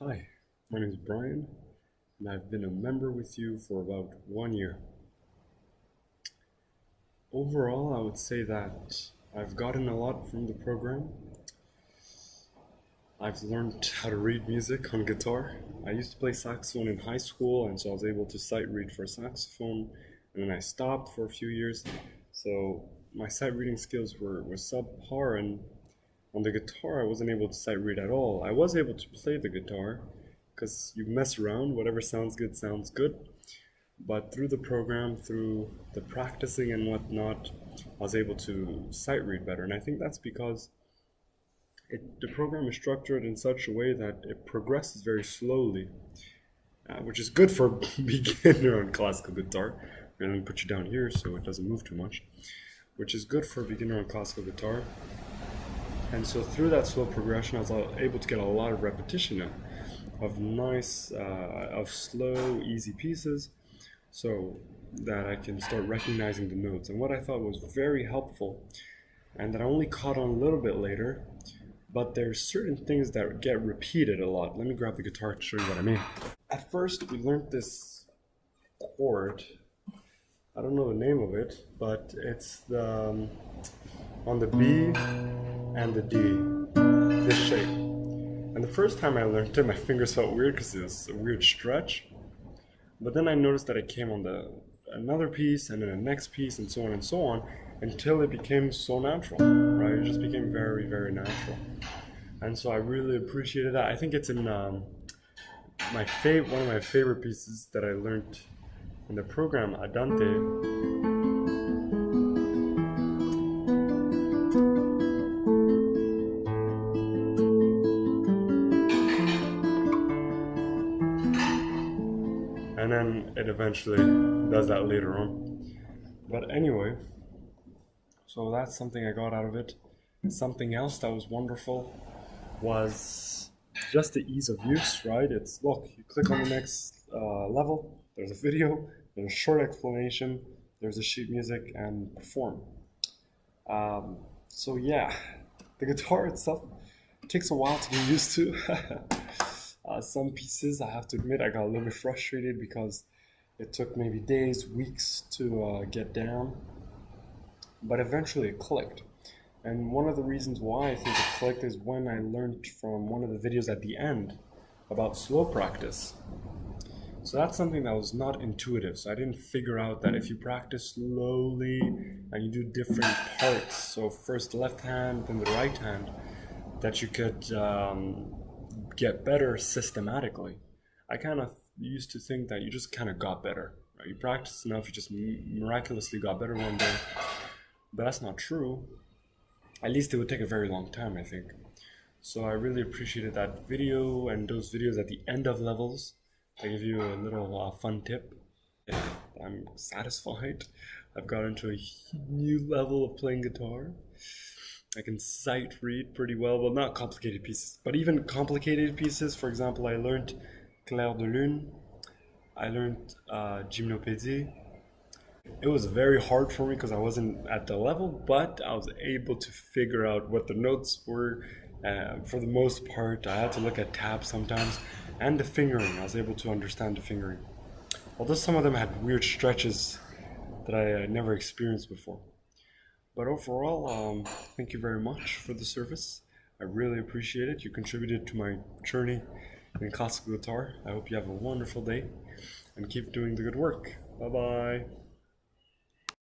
Hi, my name is Brian, and I've been a member with you for about 1 year. Overall, I would say that I've gotten a lot from the program. I've learned how to read music on guitar. I used to play saxophone in high school, and so I was able to sight read for saxophone, and then I stopped for a few years. So my sight reading skills were subpar, and on the guitar, I wasn't able to sight read at all. I was able to play the guitar because you mess around, whatever sounds good sounds good. But through the program, through the practicing and whatnot, I was able to sight read better. And I think that's because the program is structured in such a way that it progresses very slowly, which is good for beginner on classical guitar. I'm going to put you down here so it doesn't move too much, which is good for a beginner on classical guitar. And so through that slow progression, I was able to get a lot of repetition in, of slow, easy pieces, so that I can start recognizing the notes. And what I thought was very helpful, and that I only caught on a little bit later, but there's certain things that get repeated a lot. Let me grab the guitar to show you what I mean. At first, we learned this chord. I don't know the name of it, but it's on the B and the D, this shape. And the first time I learned it, my fingers felt weird because it was a weird stretch. But then I noticed that it came on another piece and then the next piece and so on until it became so natural, right? It just became very, very natural. And so I really appreciated that. I think it's in one of my favorite pieces that I learned in the program, Adante. And then it eventually does that later on. But anyway, so that's something I got out of it. Something else that was wonderful was just the ease of use, right? Look, you click on the next level, there's a video, there's a short explanation, there's a sheet music, and perform. So yeah, the guitar itself takes a while to get used to. Some pieces, I have to admit, I got a little bit frustrated because it took maybe days, weeks to get down. But eventually it clicked. And one of the reasons why I think it clicked is when I learned from one of the videos at the end about slow practice. So that's something that was not intuitive. So I didn't figure out that if you practice slowly and you do different parts, so first the left hand, then the right hand, that you could get better systematically. I kind of used to think that you just kind of got better. Right? You practiced enough, you just miraculously got better one day. But that's not true. At least it would take a very long time, I think. So I really appreciated that video and those videos at the end of levels. I give you a little fun tip. I'm satisfied. I've got into a new level of playing guitar. I can sight read pretty well not complicated pieces, but even complicated pieces. For example, I learned Clair de Lune. I learned Gymnopédie. It was very hard for me because I wasn't at the level, but I was able to figure out what the notes were. For the most part, I had to look at tabs sometimes, and the fingering. I was able to understand the fingering. Although some of them had weird stretches that I had never experienced before. But overall, thank you very much for the service. I really appreciate it. You contributed to my journey in classical guitar. I hope you have a wonderful day and keep doing the good work. Bye-bye.